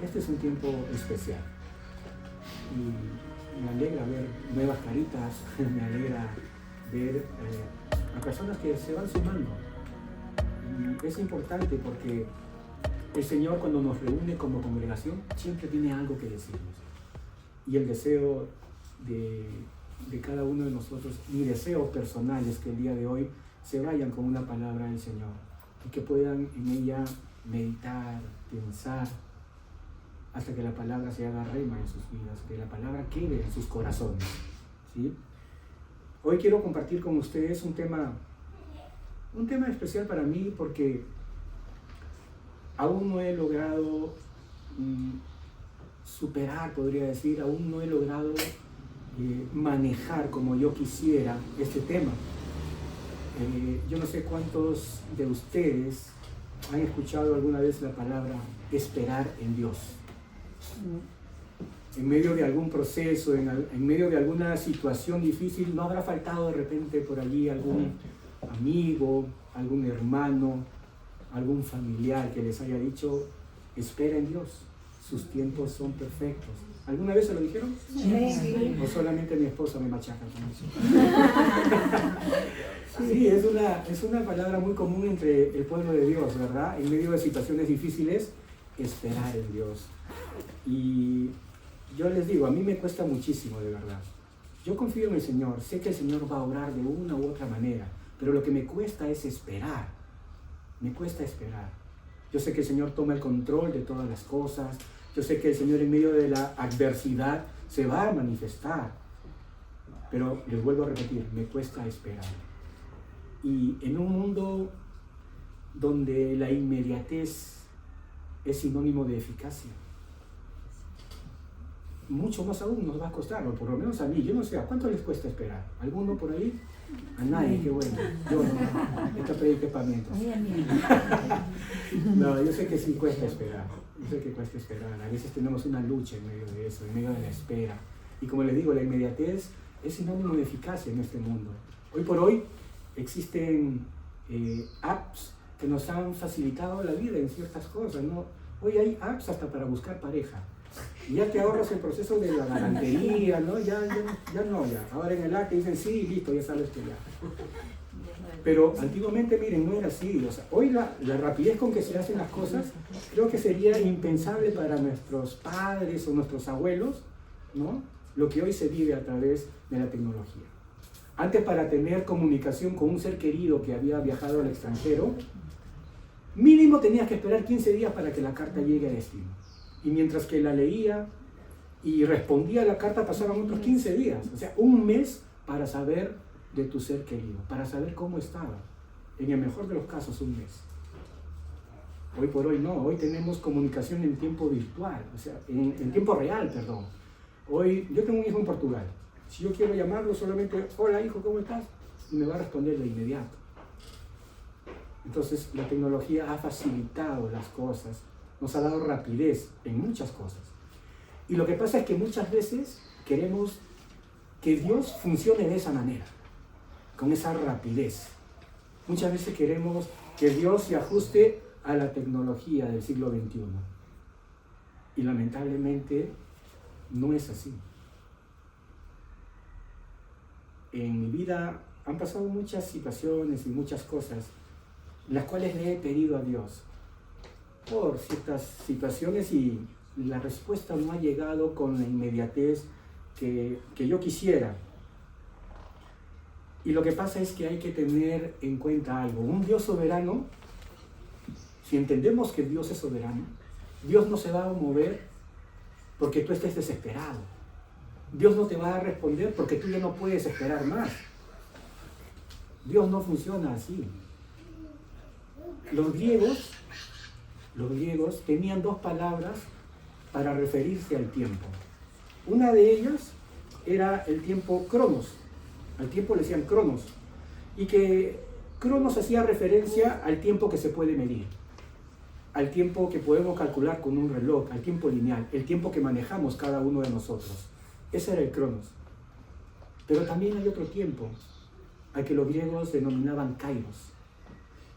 este es un tiempo especial. Y me alegra ver nuevas caritas, me alegra ver a personas que se van sumando. Y es importante porque el Señor, cuando nos reúne como congregación, siempre tiene algo que decirnos. Y el deseo de cada uno de nosotros, mi deseo personal es que el día de hoy se vayan con una palabra del Señor y que puedan en ella meditar, pensar, hasta que la palabra se haga rema en sus vidas, que la palabra quede en sus corazones, ¿sí? Hoy quiero compartir con ustedes un tema especial para mí porque aún no he logrado superar, podría decir, aún no he logrado manejar como yo quisiera este tema. Yo no sé cuántos de ustedes han escuchado alguna vez la palabra esperar en Dios. En medio de algún proceso, en medio de alguna situación difícil, ¿no habrá faltado de repente por allí algún amigo, algún hermano, algún familiar que les haya dicho, espera en Dios, sus tiempos son perfectos? ¿Alguna vez se lo dijeron? Sí. ¿O solamente mi esposa me machaca con eso? Sí, es una palabra muy común entre el pueblo de Dios, ¿verdad? En medio de situaciones difíciles, esperar en Dios. Y yo les digo, a mí me cuesta muchísimo, de verdad. Yo confío en el Señor, sé que el Señor va a obrar de una u otra manera, pero lo que me cuesta es esperar. Me cuesta esperar. Yo sé que el Señor toma el control de todas las cosas. Yo sé que el Señor en medio de la adversidad se va a manifestar. Pero les vuelvo a repetir, me cuesta esperar. Y en un mundo donde la inmediatez es sinónimo de eficacia, mucho más aún nos va a costar, o por lo menos a mí. Yo no sé, ¿a cuánto les cuesta esperar? ¿Alguno por ahí? A nadie, qué bueno. Yo no. Esta predica es para mientras. No, yo sé que sí cuesta esperar. Yo sé que cuesta esperar. A veces tenemos una lucha en medio de eso, en medio de la espera. Y como les digo, la inmediatez es sinónimo de eficacia en este mundo. Hoy por hoy existen apps que nos han facilitado la vida en ciertas cosas, ¿no? Hoy hay apps hasta para buscar pareja. Y ya te ahorras el proceso de la galantería, ¿no? Ya. Ahora en el app te dicen sí, listo, ya sabes que ya. Pero antiguamente, miren, no era así. O sea, hoy la rapidez con que se hacen las cosas, creo que sería impensable para nuestros padres o nuestros abuelos, ¿no? Lo que hoy se vive a través de la tecnología. Antes, para tener comunicación con un ser querido que había viajado al extranjero, mínimo tenías que esperar 15 días para que la carta llegue a destino. Y mientras que la leía y respondía a la carta, pasaban otros 15 días. O sea, un mes para saber de tu ser querido, para saber cómo estaba. En el mejor de los casos, un mes. Hoy por hoy no, hoy tenemos comunicación en tiempo virtual, o sea, en tiempo real, perdón. Hoy, yo tengo un hijo en Portugal. Si yo quiero llamarlo, solamente, hola hijo, ¿cómo estás? Y me va a responder de inmediato. Entonces, la tecnología ha facilitado las cosas, nos ha dado rapidez en muchas cosas. Y lo que pasa es que muchas veces queremos que Dios funcione de esa manera, con esa rapidez. Muchas veces queremos que Dios se ajuste a la tecnología del siglo XXI. Y lamentablemente no es así. En mi vida han pasado muchas situaciones y muchas cosas, las cuales le he pedido a Dios por ciertas situaciones y la respuesta no ha llegado con la inmediatez que yo quisiera. Y lo que pasa es que hay que tener en cuenta algo. Un Dios soberano, si entendemos que Dios es soberano, Dios no se va a mover porque tú estés desesperado. Dios no te va a responder porque tú ya no puedes esperar más. Dios no funciona así. Los griegos tenían dos palabras para referirse al tiempo. Una de ellas era el tiempo cronos. Al tiempo le decían cronos. Y que cronos hacía referencia al tiempo que se puede medir. Al tiempo que podemos calcular con un reloj, al tiempo lineal, el tiempo que manejamos cada uno de nosotros. Ese era el cronos. Pero también hay otro tiempo, al que los griegos denominaban kairos.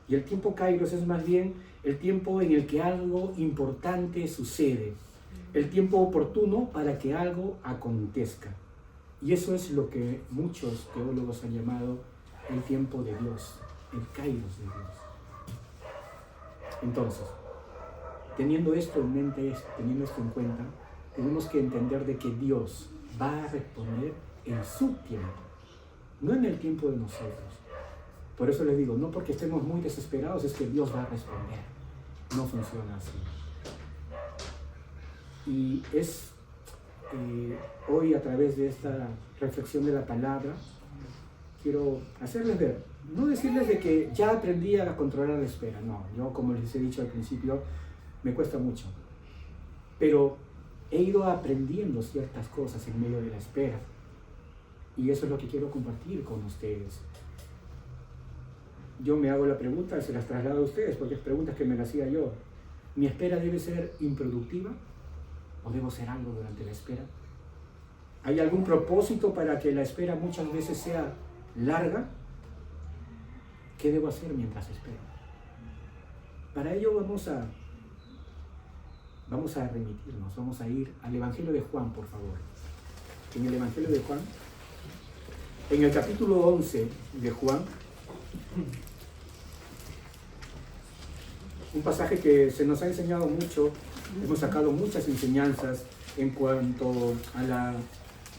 Y el tiempo kairos es más bien el tiempo en el que algo importante sucede, el tiempo oportuno para que algo acontezca. Y eso es lo que muchos teólogos han llamado el tiempo de Dios, el kairos de Dios. Entonces, teniendo esto en mente, teniendo esto en cuenta, tenemos que entender de que Dios va a responder en su tiempo, no en el tiempo de nosotros. Por eso les digo, no porque estemos muy desesperados es que Dios va a responder. No funciona así. Y es hoy, a través de esta reflexión de la palabra, quiero hacerles ver, no decirles de que ya aprendí a controlar la espera. No, yo, como les he dicho al principio, me cuesta mucho. Pero he ido aprendiendo ciertas cosas en medio de la espera. Y eso es lo que quiero compartir con ustedes. Yo me hago la pregunta, se las traslado a ustedes, porque es preguntas que me las hacía yo. ¿Mi espera debe ser improductiva? ¿O debo hacer algo durante la espera? ¿Hay algún propósito para que la espera muchas veces sea larga? ¿Qué debo hacer mientras espero? Para ello vamos a remitirnos, vamos a ir al Evangelio de Juan, por favor. En el Evangelio de Juan, en el capítulo 11 de Juan, un pasaje que se nos ha enseñado mucho, hemos sacado muchas enseñanzas en cuanto a la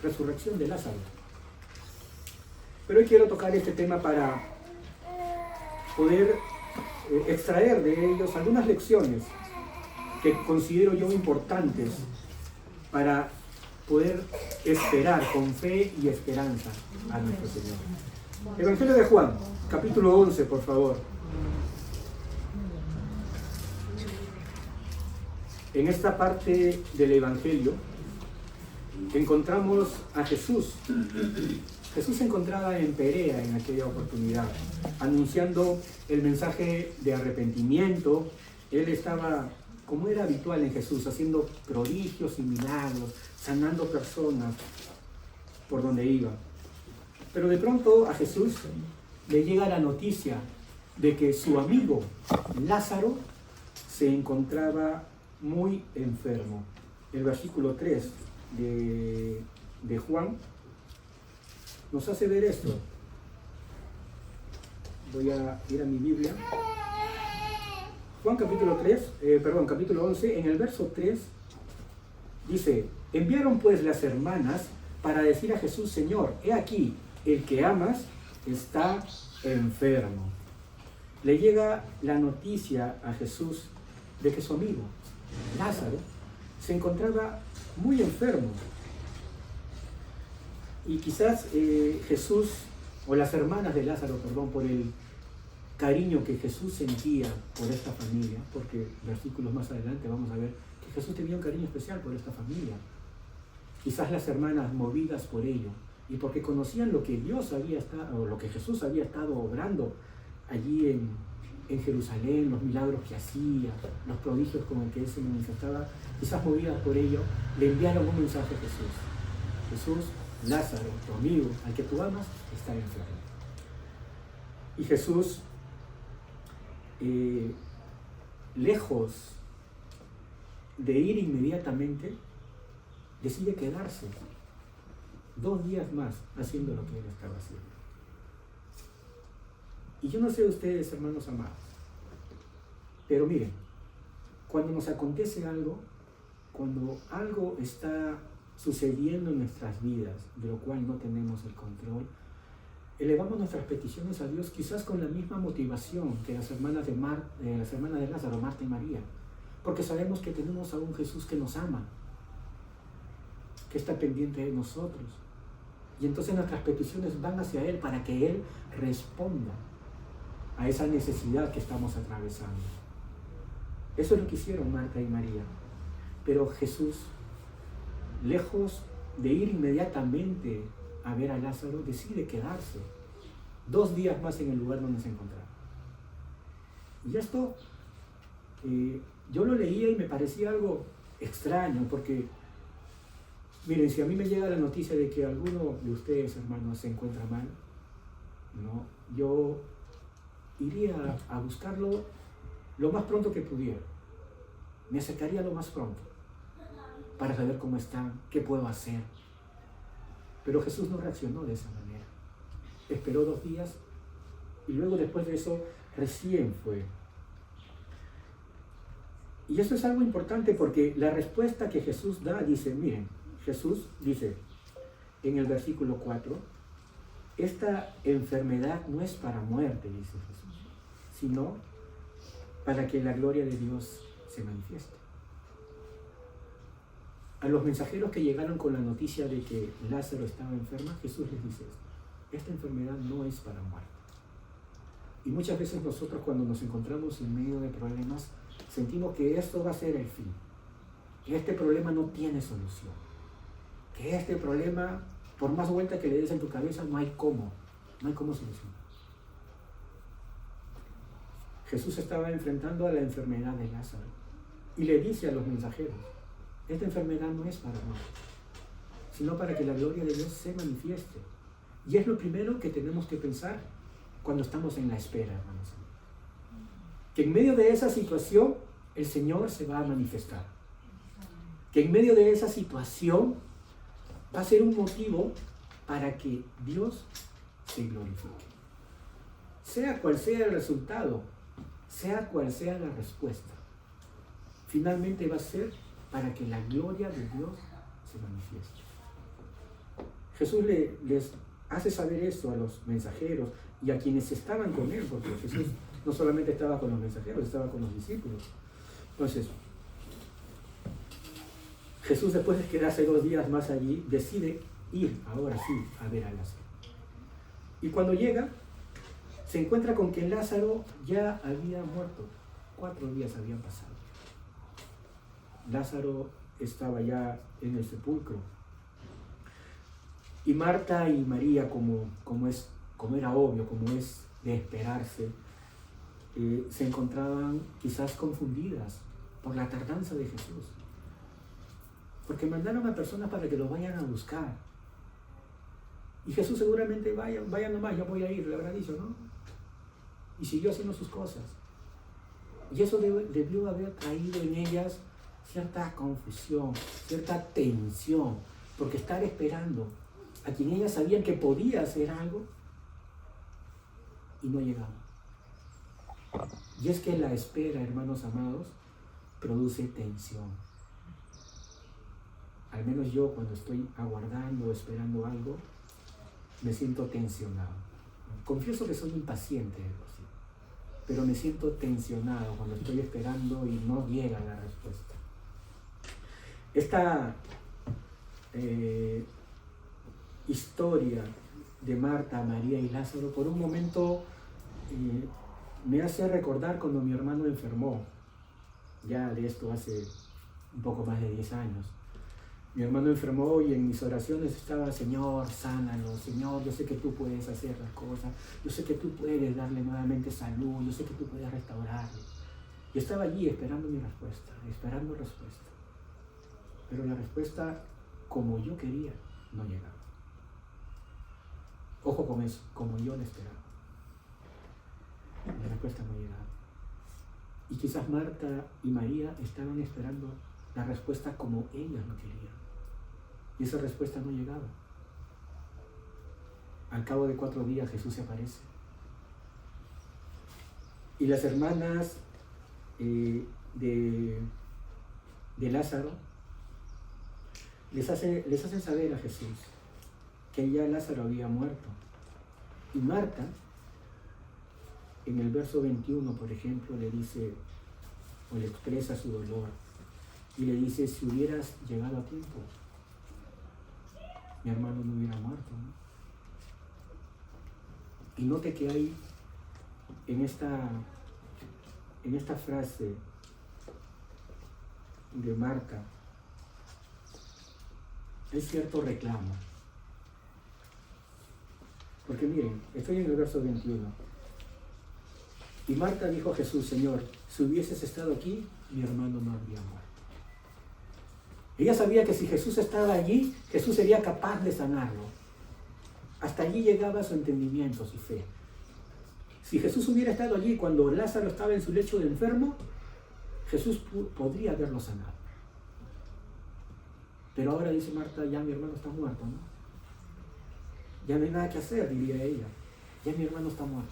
resurrección de Lázaro. Pero hoy quiero tocar este tema para poder extraer de ellos algunas lecciones que considero yo importantes para poder esperar con fe y esperanza a nuestro Señor. Evangelio de Juan, capítulo 11, por favor. En esta parte del Evangelio encontramos a Jesús. Jesús se encontraba en Perea en aquella oportunidad, anunciando el mensaje de arrepentimiento. Él estaba, como era habitual en Jesús, haciendo prodigios y milagros, sanando personas por donde iba. Pero de pronto a Jesús le llega la noticia de que su amigo Lázaro se encontraba muy enfermo. El versículo 3 de Juan nos hace ver esto. Voy a ir a mi Biblia. Juan capítulo 11, en el verso 3 dice: enviaron pues las hermanas para decir a Jesús: Señor, he aquí, el que amas está enfermo. Le llega la noticia a Jesús de que su amigo Lázaro se encontraba muy enfermo. Y quizás Jesús, o las hermanas de Lázaro, por el cariño que Jesús sentía por esta familia, porque versículos más adelante vamos a ver que Jesús tenía un cariño especial por esta familia. Quizás las hermanas, movidas por ello, y porque conocían lo que Dios había estado, o lo que Jesús había estado obrando allí en Jerusalén, los milagros que hacía, los prodigios con el que él se manifestaba, quizás movidas por ello, le enviaron un mensaje a Jesús. Jesús, Lázaro, tu amigo, al que tú amas, está enfermo. Y Jesús, lejos de ir inmediatamente, decide quedarse 2 días más haciendo lo que él estaba haciendo. Y yo no sé ustedes, hermanos amados, pero miren, cuando nos acontece algo, cuando algo está sucediendo en nuestras vidas, de lo cual no tenemos el control, elevamos nuestras peticiones a Dios quizás con la misma motivación que las hermanas de Lázaro, Marta y María, porque sabemos que tenemos a un Jesús que nos ama, que está pendiente de nosotros, y entonces nuestras peticiones van hacia Él para que Él responda a esa necesidad que estamos atravesando. Eso es lo que hicieron Marta y María. Pero Jesús, lejos de ir inmediatamente a ver a Lázaro, decide quedarse 2 días más en el lugar donde se encontraba. Y esto, yo lo leía y me parecía algo extraño, porque, miren, si a mí me llega la noticia de que alguno de ustedes, hermanos, se encuentra mal, ¿no? Yo iría a buscarlo lo más pronto que pudiera. Me acercaría lo más pronto para saber cómo están, qué puedo hacer. Pero Jesús no reaccionó de esa manera. Esperó 2 días y luego después de eso recién fue. Y eso es algo importante porque la respuesta que Jesús da dice, miren, Jesús dice en el versículo 4, esta enfermedad no es para muerte, dice Jesús, sino para que la gloria de Dios se manifieste. A los mensajeros que llegaron con la noticia de que Lázaro estaba enfermo, Jesús les dice esto: esta enfermedad no es para muerte. Y muchas veces nosotros, cuando nos encontramos en medio de problemas, sentimos que esto va a ser el fin, que este problema no tiene solución, que este problema, por más vuelta que le des en tu cabeza, no hay cómo solucionar. Jesús estaba enfrentando a la enfermedad de Lázaro y le dice a los mensajeros: esta enfermedad no es para muerte, sino para que la gloria de Dios se manifieste. Y es lo primero que tenemos que pensar cuando estamos en la espera, hermanos. Que en medio de esa situación el Señor se va a manifestar. Que en medio de esa situación va a ser un motivo para que Dios se glorifique. Sea cual sea el resultado, sea cual sea la respuesta, finalmente va a ser para que la gloria de Dios se manifieste. Jesús les hace saber esto a los mensajeros y a quienes estaban con él, porque Jesús no solamente estaba con los mensajeros, estaba con los discípulos. Entonces, Jesús, después de quedarse 2 días más allí, decide ir ahora sí a ver a Lázaro. Y cuando llega, se encuentra con que Lázaro ya había muerto. 4 días habían pasado. Lázaro estaba ya en el sepulcro. Y Marta y María, como era obvio, como es de esperarse, se encontraban quizás confundidas por la tardanza de Jesús. Porque mandaron a personas para que los vayan a buscar. Y Jesús seguramente, vaya nomás, ya voy a ir, le habrá dicho, ¿no? Y siguió haciendo sus cosas. Y eso debió haber traído en ellas cierta confusión, cierta tensión, porque estar esperando a quien ellas sabían que podía hacer algo y no llegaba. Y es que la espera, hermanos amados, produce tensión. Al menos yo, cuando estoy aguardando o esperando algo, me siento tensionado. Confieso que soy impaciente, pero me siento tensionado cuando estoy esperando y no llega la respuesta. Esta historia de Marta, María y Lázaro, por un momento me hace recordar cuando mi hermano enfermó. Ya de esto hace un poco más de 10 años. Mi hermano enfermó y en mis oraciones estaba: Señor, sánalo, Señor, yo sé que tú puedes hacer las cosas, yo sé que tú puedes darle nuevamente salud, yo sé que tú puedes restaurarle. Y estaba allí esperando mi respuesta, esperando respuesta. Pero la respuesta, como yo quería, no llegaba. Ojo con eso, como yo la esperaba. La respuesta no llegaba. Y quizás Marta y María estaban esperando la respuesta como ellas lo querían. Y esa respuesta no llegaba. Al cabo de 4 días Jesús se aparece. Y las hermanas de Lázaro les hacen saber a Jesús que ya Lázaro había muerto. Y Marta, en el verso 21, por ejemplo, le dice, o le expresa su dolor, y le dice: si hubieras llegado a tiempo, mi hermano no hubiera muerto, ¿no? Y note que hay en esta frase de Marta, hay cierto reclamo. Porque miren, estoy en el verso 21. Y Marta dijo a Jesús: Señor, si hubieses estado aquí, mi hermano no habría muerto. Ella sabía que si Jesús estaba allí, Jesús sería capaz de sanarlo. Hasta allí llegaba su entendimiento, su fe. Si Jesús hubiera estado allí cuando Lázaro estaba en su lecho de enfermo, Jesús podría haberlo sanado. Pero ahora dice Marta, ya mi hermano está muerto, ¿no? Ya no hay nada que hacer, diría ella. Ya mi hermano está muerto.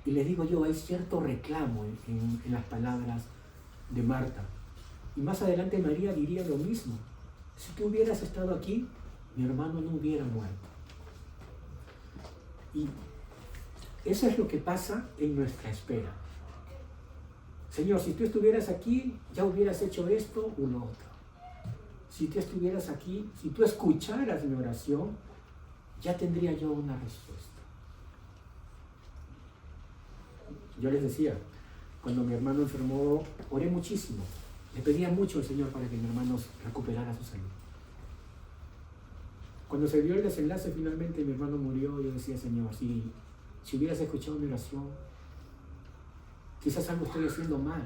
Y les digo yo, hay cierto reclamo en las palabras de Marta. Y más adelante María diría lo mismo. Si tú hubieras estado aquí, mi hermano no hubiera muerto. Y eso es lo que pasa en nuestra espera. Señor, si tú estuvieras aquí, ya hubieras hecho esto o lo otro. Si tú estuvieras aquí, si tú escucharas mi oración, ya tendría yo una respuesta. Yo les decía, cuando mi hermano enfermó, oré muchísimo. Le pedía mucho al Señor para que mi hermano recuperara su salud. Cuando se dio el desenlace, finalmente mi hermano murió, yo decía, Señor, si hubieras escuchado mi oración, quizás algo estoy haciendo mal.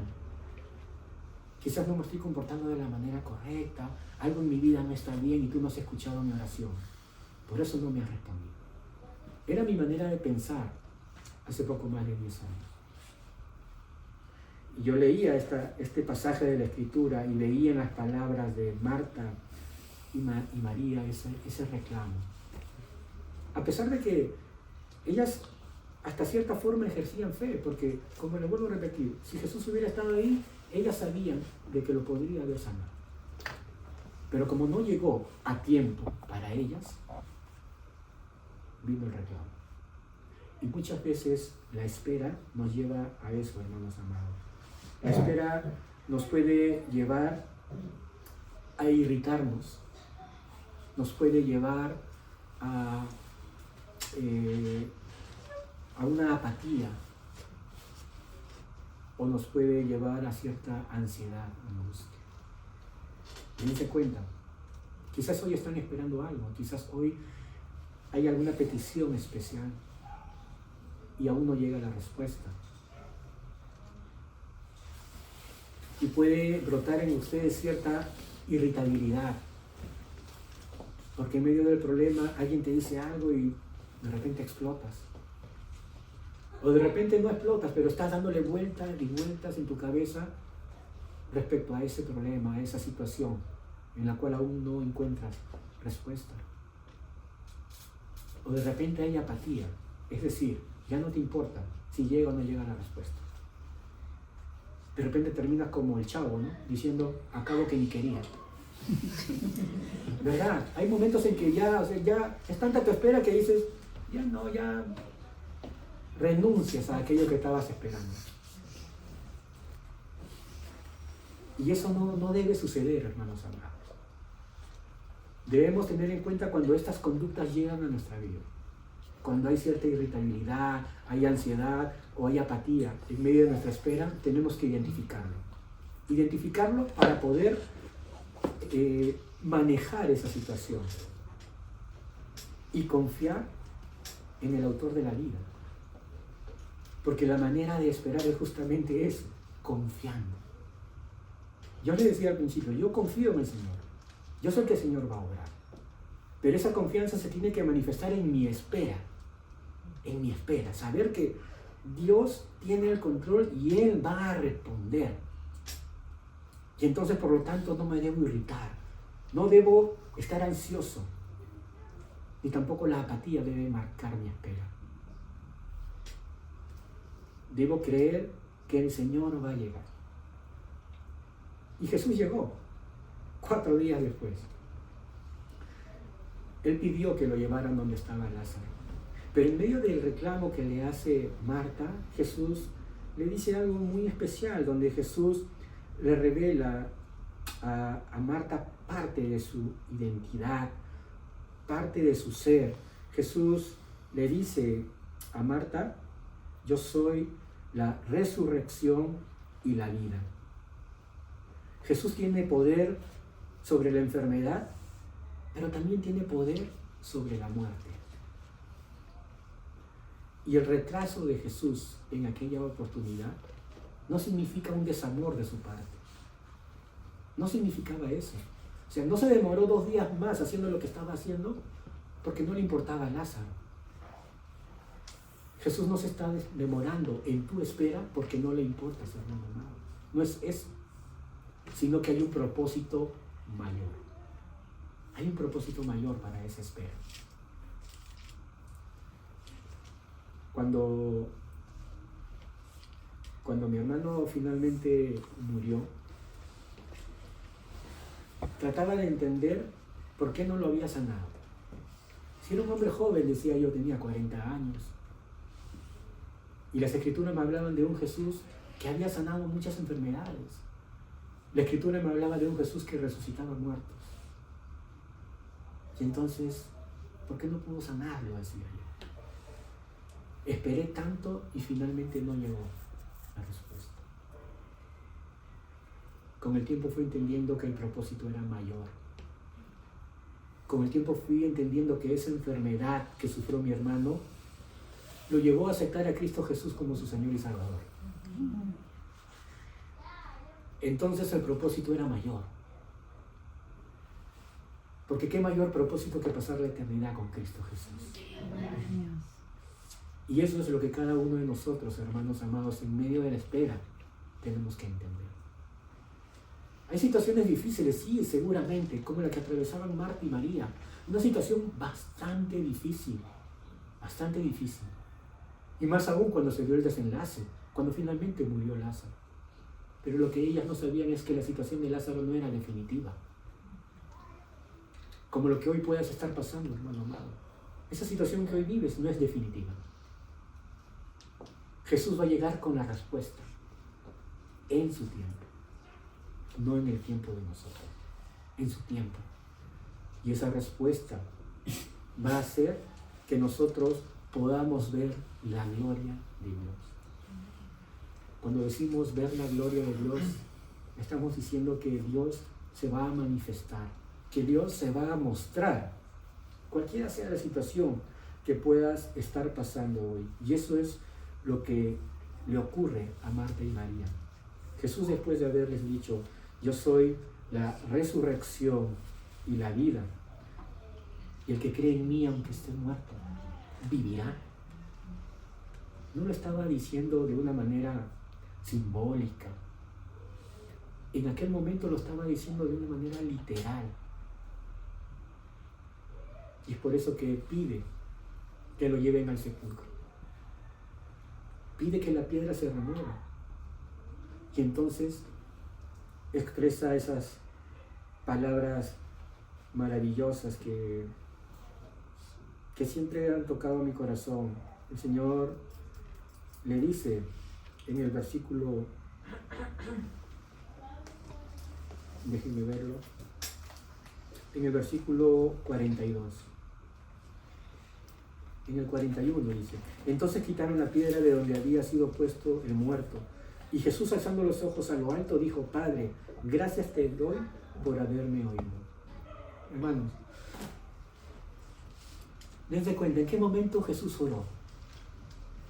Quizás no me estoy comportando de la manera correcta, algo en mi vida no está bien y tú no has escuchado mi oración. Por eso no me has respondido. Era mi manera de pensar hace poco más de 10 años. Y yo leía este pasaje de la Escritura y veía en las palabras de Marta y María ese reclamo. A pesar de que ellas hasta cierta forma ejercían fe, porque, como les vuelvo a repetir, si Jesús hubiera estado ahí, ellas sabían de que lo podría haber sanado. Pero como no llegó a tiempo para ellas, vino el reclamo. Y muchas veces la espera nos lleva a eso, hermanos amados. La espera nos puede llevar a irritarnos, nos puede llevar a una apatía, o nos puede llevar a cierta ansiedad, angustia. Dense cuenta, quizás hoy están esperando algo, quizás hoy hay alguna petición especial y aún no llega la respuesta. Y puede brotar en ustedes cierta irritabilidad, porque en medio del problema alguien te dice algo y de repente explotas. O de repente no explotas, pero estás dándole vueltas y vueltas en tu cabeza respecto a ese problema, a esa situación en la cual aún no encuentras respuesta. O de repente hay apatía, es decir, ya no te importa si llega o no llega la respuesta. De repente terminas como el Chavo, ¿no? Diciendo, acabo que ni quería. ¿Verdad? Hay momentos en que ya es tanta tu espera que dices, ya renuncias a aquello que estabas esperando. Y eso no debe suceder, hermanos amados. Debemos tener en cuenta cuando estas conductas llegan a nuestra vida. Cuando hay cierta irritabilidad, hay ansiedad o hay apatía en medio de nuestra espera, tenemos que identificarlo. Identificarlo para poder manejar esa situación y confiar en el autor de la vida. Porque la manera de esperar es justamente eso, confiando. Yo le decía al principio, yo confío en el Señor. Yo sé que el Señor va a obrar. Pero esa confianza se tiene que manifestar en mi espera. En mi espera. Saber que Dios tiene el control y Él va a responder. Y entonces, por lo tanto, no me debo irritar. No debo estar ansioso. Ni tampoco la apatía debe marcar mi espera. Debo creer que el Señor va a llegar. Y Jesús llegó 4 días después. Él pidió que lo llevaran donde estaba Lázaro. Pero en medio del reclamo que le hace Marta, Jesús le dice algo muy especial, donde Jesús le revela a Marta parte de su identidad, parte de su ser. Jesús le dice a Marta, yo soy la resurrección y la vida. Jesús tiene poder sobre la enfermedad, pero también tiene poder sobre la muerte. Y el retraso de Jesús en aquella oportunidad no significa un desamor de su parte. No significaba eso. O sea, no se demoró 2 días más haciendo lo que estaba haciendo porque no le importaba a Lázaro. Jesús no se está demorando en tu espera porque no le importas, hermano amado. No es eso, sino que hay un propósito mayor. Hay un propósito mayor para esa espera. Cuando mi hermano finalmente murió, trataba de entender por qué no lo había sanado. Si era un hombre joven, decía yo, tenía 40 años. Y las escrituras me hablaban de un Jesús que había sanado muchas enfermedades. La escritura me hablaba de un Jesús que resucitaba muertos. Y entonces, ¿por qué no pudo sanarlo? Decía yo. Esperé tanto y finalmente no llegó la respuesta. Con el tiempo fui entendiendo que el propósito era mayor. Con el tiempo fui entendiendo que esa enfermedad que sufrió mi hermano lo llevó a aceptar a Cristo Jesús como su Señor y Salvador. Entonces el propósito era mayor. Porque qué mayor propósito que pasar la eternidad con Cristo Jesús. Y eso es lo que cada uno de nosotros, hermanos amados, en medio de la espera, tenemos que entender. Hay situaciones difíciles, sí, seguramente, como la que atravesaban Marta y María. Una situación bastante difícil, bastante difícil. Y más aún cuando se dio el desenlace, cuando finalmente murió Lázaro. Pero lo que ellas no sabían es que la situación de Lázaro no era definitiva. Como lo que hoy puedas estar pasando, hermano amado. Esa situación que hoy vives no es definitiva. Jesús va a llegar con la respuesta en su tiempo. No en el tiempo de nosotros, en su tiempo. Y esa respuesta va a hacer que nosotros podamos ver la gloria de Dios. Cuando decimos ver la gloria de Dios, estamos diciendo que Dios se va a manifestar, que Dios se va a mostrar, cualquiera sea la situación que puedas estar pasando hoy. Y eso es lo que le ocurre a Marta y María. Jesús, después de haberles dicho: yo soy la resurrección y la vida, y el que cree en mí, aunque esté muerto, vivirá. No lo estaba diciendo de una manera simbólica. En aquel momento lo estaba diciendo de una manera literal. Y es por eso que pide que lo lleven al sepulcro. Pide que la piedra se remueva. Y entonces expresa esas palabras maravillosas que siempre han tocado mi corazón. El Señor le dice en el versículo, déjenme verlo, en el versículo 42. En el 41 dice: entonces quitaron la piedra de donde había sido puesto el muerto. Y Jesús, alzando los ojos a lo alto, dijo: Padre, gracias te doy por haberme oído. Hermanos, dense cuenta, ¿en qué momento Jesús oró?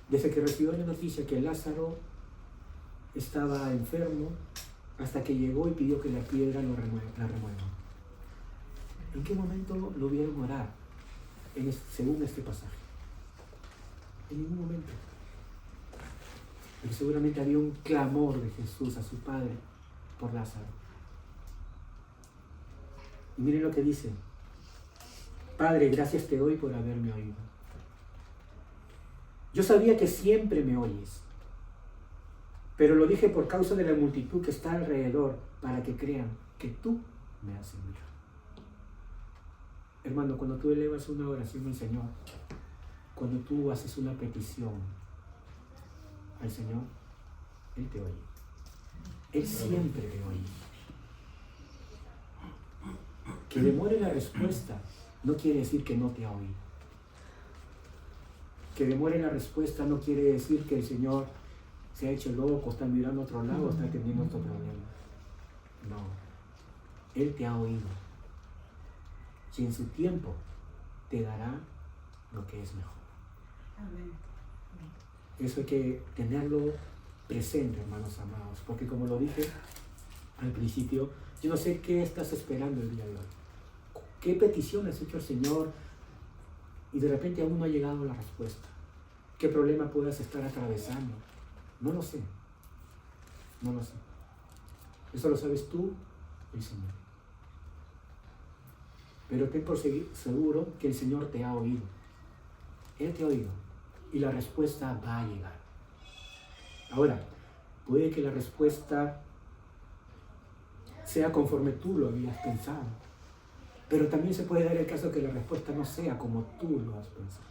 Desde que recibió la noticia que Lázaro estaba enfermo, hasta que llegó y pidió que la piedra la remueva. ¿En qué momento lo vieron orar? Según este pasaje. En ningún momento. Pero seguramente había un clamor de Jesús a su Padre por Lázaro. Y miren lo que dice: Padre, gracias te doy por haberme oído. Yo sabía que siempre me oyes, pero lo dije por causa de la multitud que está alrededor, para que crean que tú me has enviado. Hermano, cuando tú elevas una oración al Señor, cuando tú haces una petición al Señor, Él te oye. Él siempre te oye. Que demore la respuesta no quiere decir que no te ha oído. Que demore la respuesta no quiere decir que el Señor se ha hecho loco, está mirando a otro lado, está teniendo otro problema. No. Él te ha oído. Y en su tiempo te dará lo que es mejor. Amén. Eso hay que tenerlo presente, hermanos amados, porque como lo dije al principio, yo no sé qué estás esperando el día de hoy. ¿Qué petición has hecho al Señor y de repente aún no ha llegado la respuesta? qué problema puedas estar atravesando. No lo sé. No lo sé. Eso lo sabes tú y el Señor. Pero ten por seguro que el Señor te ha oído. Él te ha oído. Y la respuesta va a llegar. Ahora, puede que la respuesta sea conforme tú lo habías pensado. Pero también se puede dar el caso que la respuesta no sea como tú lo has pensado.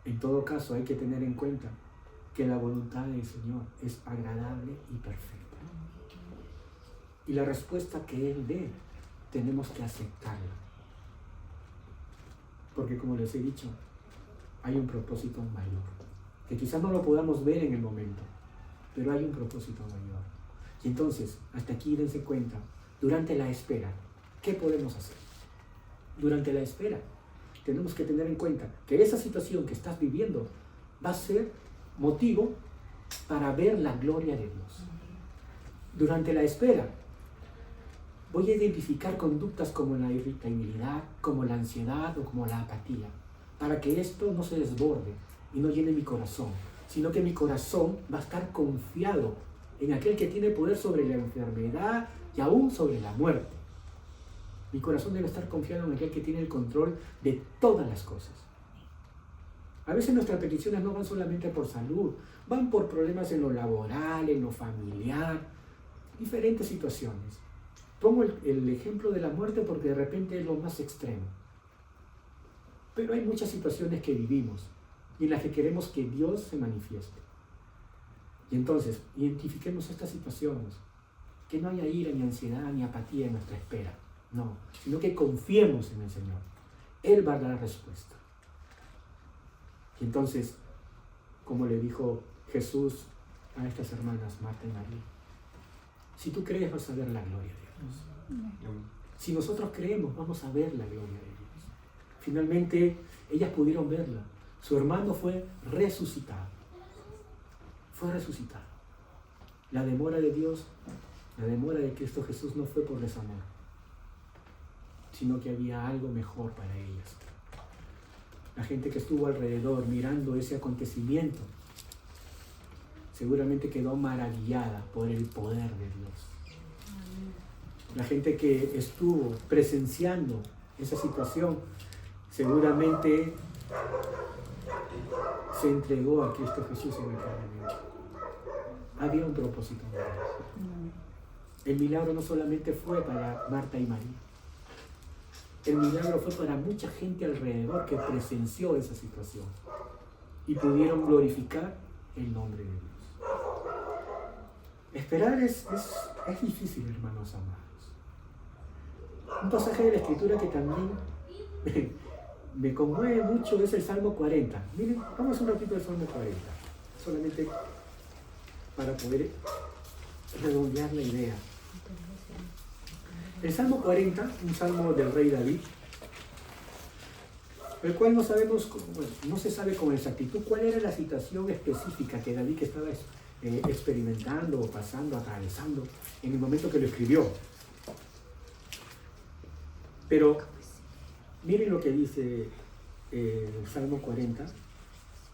En todo caso, hay que tener en cuenta que la voluntad del Señor es agradable y perfecta. Y la respuesta que Él dé, tenemos que aceptarla. Porque como les he dicho, hay un propósito mayor. Que quizás no lo podamos ver en el momento, pero hay un propósito mayor. Y entonces, hasta aquí dense cuenta, durante la espera, ¿qué podemos hacer? Durante la espera, tenemos que tener en cuenta que esa situación que estás viviendo va a ser motivo para ver la gloria de Dios. Durante la espera, voy a identificar conductas como la irritabilidad, como la ansiedad o como la apatía, para que esto no se desborde y no llene mi corazón, sino que mi corazón va a estar confiado en aquel que tiene poder sobre la enfermedad y aún sobre la muerte. Mi corazón debe estar confiado en aquel que tiene el control de todas las cosas. A veces nuestras peticiones no van solamente por salud, van por problemas en lo laboral, en lo familiar, diferentes situaciones. Pongo el ejemplo de la muerte porque de repente es lo más extremo. Pero hay muchas situaciones que vivimos y en las que queremos que Dios se manifieste. Y entonces, identifiquemos estas situaciones. Que no haya ira, ni ansiedad, ni apatía en nuestra espera. No, sino que confiemos en el Señor. Él va a dar la respuesta. Y entonces, como le dijo Jesús a estas hermanas, Marta y María, si tú crees vas a ver la gloria de Dios. Si nosotros creemos, vamos a ver la gloria de Dios. Finalmente, ellas pudieron verla. Su hermano fue resucitado. Fue resucitado. La demora de Dios, la demora de Cristo Jesús no fue por desamor, sino que había algo mejor para ellas. La gente que estuvo alrededor mirando ese acontecimiento seguramente quedó maravillada por el poder de Dios. La gente que estuvo presenciando esa situación seguramente se entregó a Cristo Jesús en el carne. Había un propósito de Dios. El milagro no solamente fue para Marta y María. El milagro fue para mucha gente alrededor que presenció esa situación y pudieron glorificar el nombre de Dios. Esperar es difícil, hermanos amados. Un pasaje de la Escritura que también me conmueve mucho es el Salmo 40. Miren, vamos un ratito al Salmo 40, solamente para poder redondear la idea. El Salmo 40, un salmo del rey David, el cual no sabemos, bueno, no se sabe con exactitud cuál era la situación específica que David estaba experimentando o pasando, atravesando en el momento que lo escribió. Pero miren lo que dice el Salmo 40.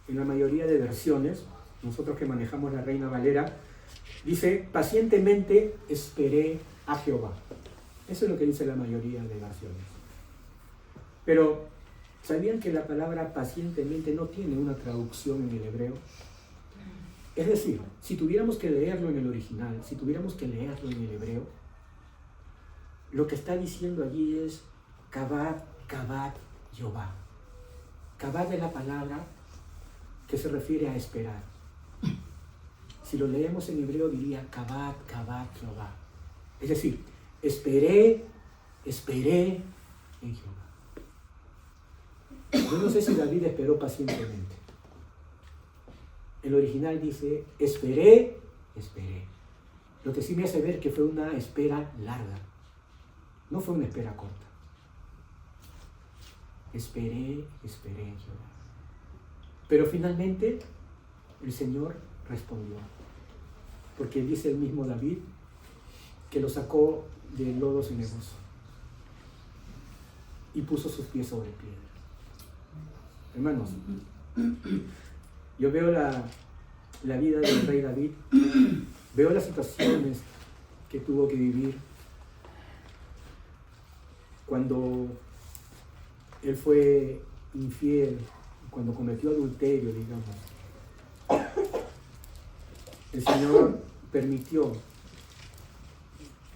En la mayoría de versiones, nosotros que manejamos la Reina Valera, dice: pacientemente esperé a Jehová. Eso es lo que dice la mayoría de versiones. Pero, ¿sabían que la palabra pacientemente no tiene una traducción en el hebreo? Es decir, si tuviéramos que leerlo en el original, si tuviéramos que leerlo en el hebreo, lo que está diciendo allí es Kabad, Kabad, Jehová. Kabad es la palabra que se refiere a esperar. Si lo leemos en hebreo diría Kabad, Kabad, Jehová. Es decir, esperé en Jehová. Yo no sé si David esperó pacientemente. El original dice, esperé. Lo que sí me hace ver que fue una espera larga. No fue una espera corta. Esperé en Jehová. Pero finalmente el Señor respondió. Porque dice el mismo David que lo sacó del lodo cenagoso y puso sus pies sobre piedra. Hermanos, yo veo la vida del rey David, veo las situaciones que tuvo que vivir cuando él fue infiel, cuando cometió adulterio, digamos. El Señor permitió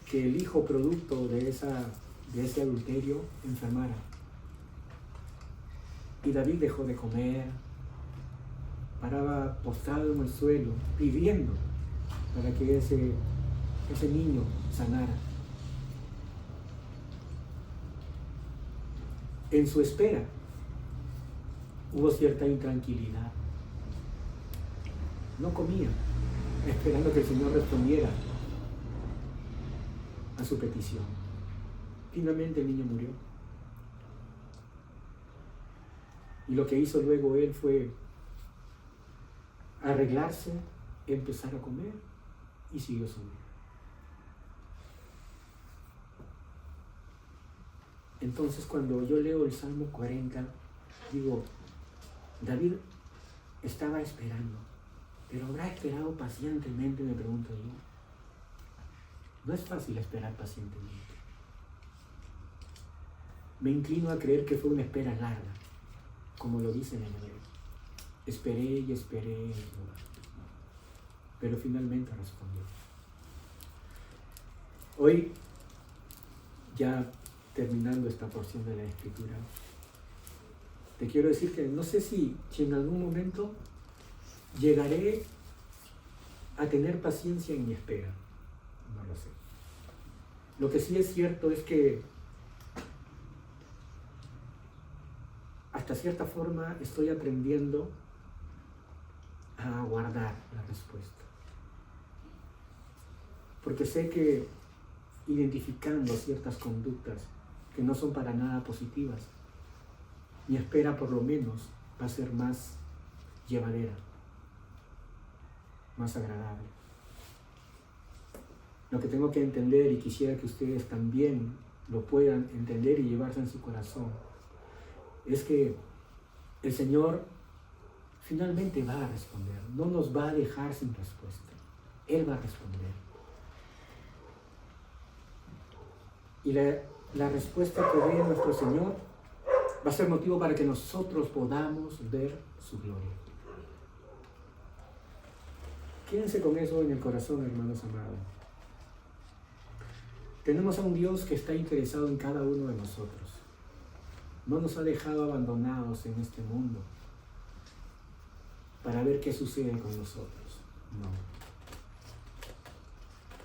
que el hijo producto de ese adulterio enfermara. Y David dejó de comer, paraba postrado en el suelo, pidiendo para que ese niño sanara. En su espera hubo cierta intranquilidad. No comía, esperando que el Señor respondiera a su petición. Finalmente el niño murió. Y lo que hizo luego él fue arreglarse, empezar a comer y siguió su vida. Entonces cuando yo leo el Salmo 40, digo, David estaba esperando, pero ¿habrá esperado pacientemente? Me pregunto yo. No es fácil esperar pacientemente. Me inclino a creer que fue una espera larga, como lo dice en el hebreo. Esperé y esperé, pero finalmente respondió. Hoy, ya terminando esta porción de la Escritura, te quiero decir que no sé si en algún momento llegaré a tener paciencia en mi espera. No lo sé. Lo que sí es cierto es que hasta cierta forma estoy aprendiendo a aguardar la respuesta. Porque sé que identificando ciertas conductas que no son para nada positivas, mi espera por lo menos va a ser más llevadera, más agradable. Lo que tengo que entender, y quisiera que ustedes también lo puedan entender y llevarse en su corazón, es que el Señor finalmente va a responder, no nos va a dejar sin respuesta. Él va a responder. Y la respuesta que dé nuestro Señor va a ser motivo para que nosotros podamos ver su gloria. Quédense con eso en el corazón, hermanos amados. Tenemos a un Dios que está interesado en cada uno de nosotros. No nos ha dejado abandonados en este mundo para ver qué sucede con nosotros. No.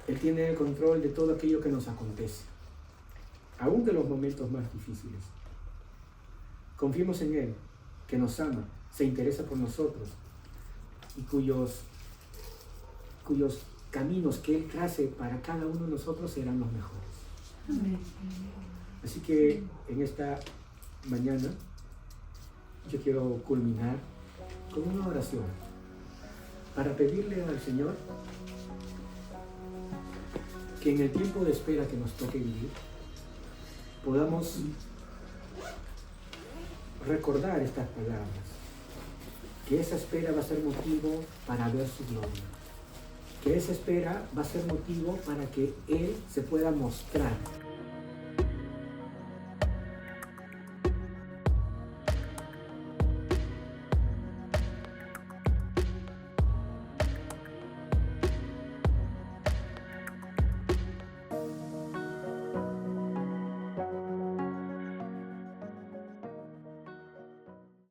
Él tiene el control de todo aquello que nos acontece, aún de los momentos más difíciles. Confiemos en Él, que nos ama, se interesa por nosotros y cuyos caminos que Él trace para cada uno de nosotros serán los mejores. Amén. Así que en esta mañana yo quiero culminar con una oración para pedirle al Señor que en el tiempo de espera que nos toque vivir podamos recordar estas palabras, que esa espera va a ser motivo para ver su gloria, que esa espera va a ser motivo para que Él se pueda mostrar